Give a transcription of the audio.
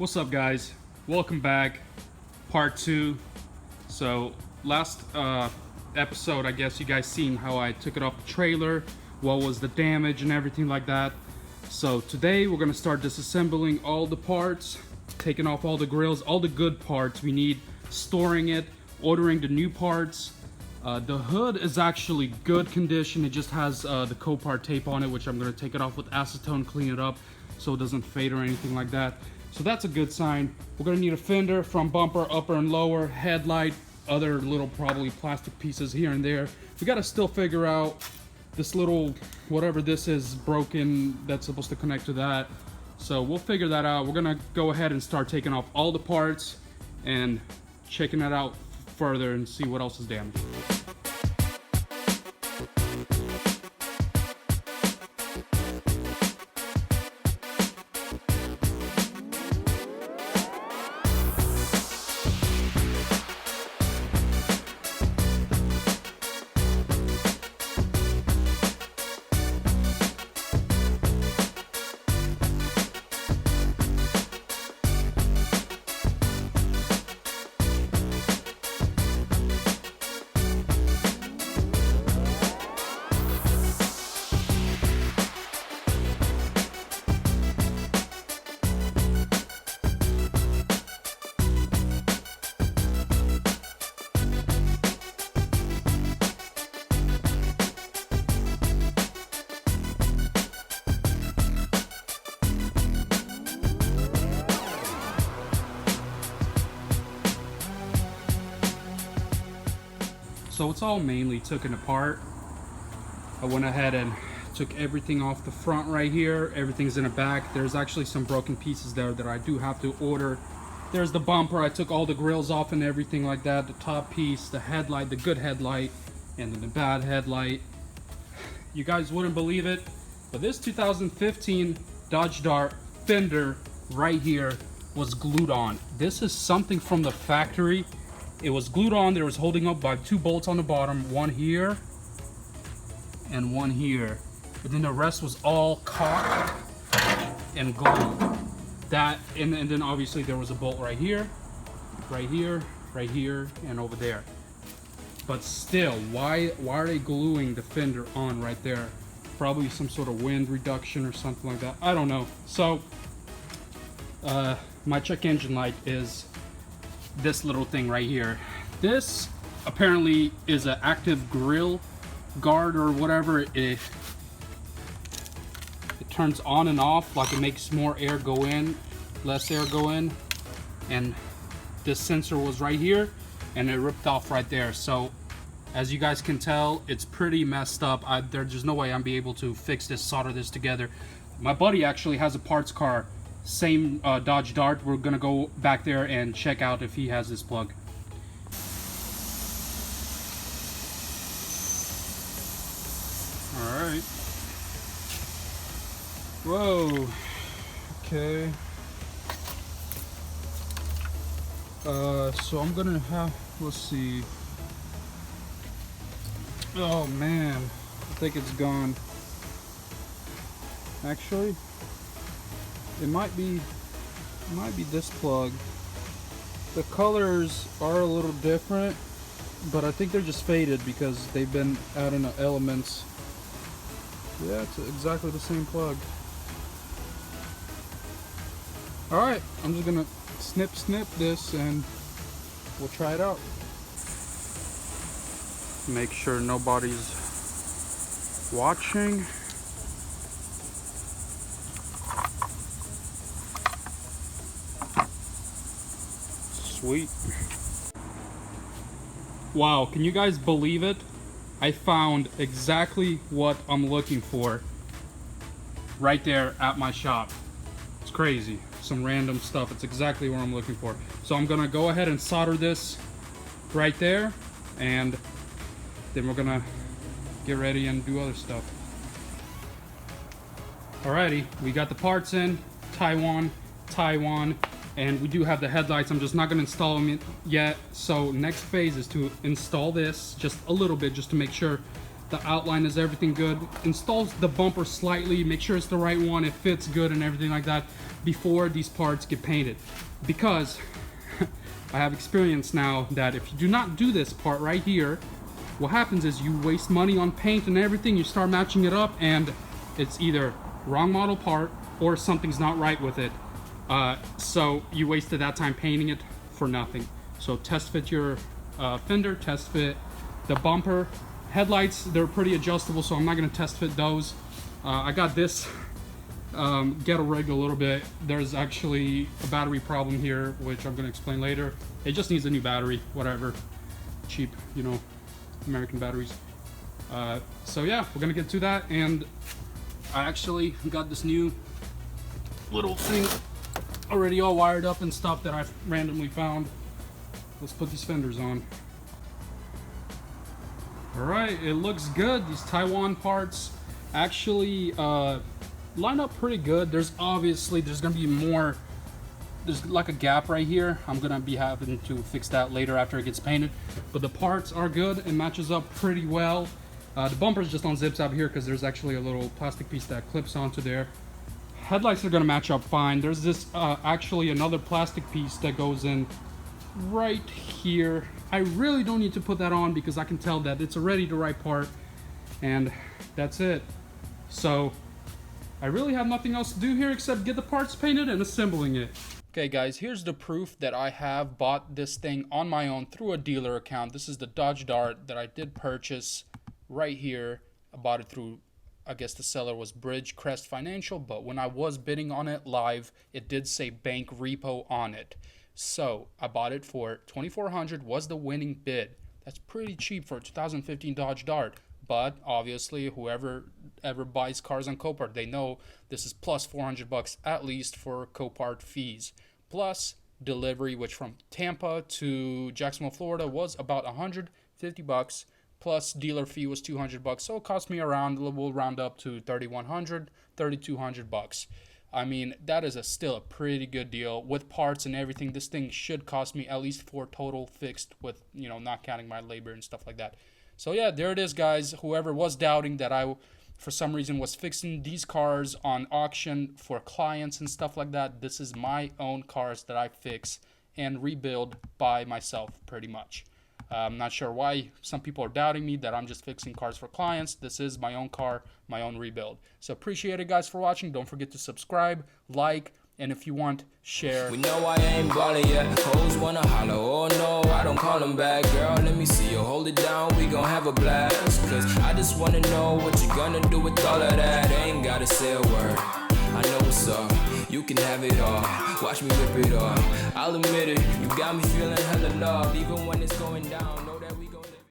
What's up, guys? Welcome back, part 2. So last episode, I guess you guys seen how I took it off the trailer, what was the damage and everything like that. So today we're gonna start disassembling all the parts, taking off all the grills, all the good parts we need, storing it, ordering the new parts. The hood is actually good condition. It just has the Copart tape on it, which I'm gonna take it off with acetone, clean it up so it doesn't fade or anything like that. So that's a good sign. We're gonna need a fender, front bumper, upper and lower, headlight, other little probably plastic pieces here and there. We gotta still figure out this little, whatever this is broken, that's supposed to connect to that. So we'll figure that out. We're gonna go ahead and start taking off all the parts and checking it out further and see what else is damaged. So it's all mainly taken apart. I went ahead and took everything off the front right here. Everything's in the back. There's actually some broken pieces there that I do have to order. There's the bumper. I took all the grills off and everything like that. The top piece, the headlight, the good headlight, and then the bad headlight. You guys wouldn't believe it, but this 2015 Dodge Dart fender right here was glued on. This is something from the factory. It was glued on. There was holding up by 2 bolts on the bottom, one here and one here. But then the rest was all caulked and glued. That and then obviously there was a bolt right here, right here, right here, and over there. But still, why are they gluing the fender on right there? Probably some sort of wind reduction or something like that. I don't know. So my check engine light is this little thing right here. This apparently is an active grill guard or whatever. It turns on and off, like it makes more air go in, less air go in, and this sensor was right here and it ripped off right there. So as you guys can tell, it's pretty messed up. There's no way I'm be able to fix this, solder this together. My buddy actually has a parts car, same Dodge Dart. We're gonna go back there and check out if he has this plug. All right. Whoa. Okay. So I'm gonna have, let's see. Oh man, I think it's gone. Actually, it might be this plug. The colors are a little different, but I think they're just faded because they've been adding the elements. Yeah, it's exactly the same plug. Alright, I'm just gonna snip this and we'll try it out. Make sure nobody's watching. Sweet. Wow, can you guys believe it? I found exactly what I'm looking for right there at my shop. It's crazy. Some random stuff. It's exactly what I'm looking for. So I'm gonna go ahead and solder this right there, and then we're gonna get ready and do other stuff. Alrighty, we got the parts in, Taiwan, and we do have the headlights. I'm just not gonna install them yet. So next phase is to install this just a little bit, just to make sure the outline is everything good. Installs the bumper slightly, make sure it's the right one, it fits good and everything like that before these parts get painted. Because I have experience now that if you do not do this part right here, what happens is you waste money on paint and everything, you start matching it up, and it's either wrong model part or something's not right with it. So you wasted that time painting it for nothing. So test fit your fender, test fit the bumper. Headlights, they're pretty adjustable, so I'm not going to test fit those. I got this ghetto rigged a little bit. There's actually a battery problem here, which I'm going to explain later. It just needs a new battery, whatever. Cheap, you know, American batteries. So yeah, we're going to get to that. And I actually got this new little thing already all wired up and stuff that I've randomly found. Let's put these fenders on. Alright, it looks good. These Taiwan parts actually line up pretty good. There's gonna be more, there's like a gap right here. I'm gonna be having to fix that later after it gets painted. But the parts are good. It matches up pretty well. The bumper's just on zips out here because there's actually a little plastic piece that clips onto there. Headlights are gonna match up fine. There's this actually another plastic piece that goes in right here. I really don't need to put that on because I can tell that it's already the right part, and that's it. So I really have nothing else to do here except get the parts painted and assembling it. Okay guys, here's the proof that I have bought this thing on my own through a dealer account. This is the Dodge Dart that I did purchase right here. I bought it through, I guess the seller was Bridgecrest Financial, but when I was bidding on it live, it did say bank repo on it. So I bought it for $2,400, was the winning bid. That's pretty cheap for a 2015 Dodge Dart. But obviously, whoever ever buys cars on Copart, they know this is plus $400 at least for Copart fees. Plus delivery, which from Tampa to Jacksonville, Florida was about $150. Plus dealer fee was $200. So it cost me around, we'll round up to $3,100, $3,200. I mean, that is still a pretty good deal with parts and everything. This thing should cost me at least $4,000 total fixed with, you know, not counting my labor and stuff like that. So yeah, there it is, guys. Whoever was doubting that I, for some reason, was fixing these cars on auction for clients and stuff like that, this is my own cars that I fix and rebuild by myself pretty much. I'm not sure why some people are doubting me that I'm just fixing cars for clients. This is my own car, my own rebuild. So appreciate it, guys, for watching. Don't forget to subscribe, like, and if you want, share. We know I ain't ballin' yet. Hoes wanna holler, oh no, I don't call them back. Girl, let me see you hold it down, we gon' have a blast. Cause I just wanna know what you gonna do with all of that. Ain't gotta say a word, I know what's up. You can have it all, watch me rip it off. I'll admit it, you got me feeling hella loved. Even when it's going down, no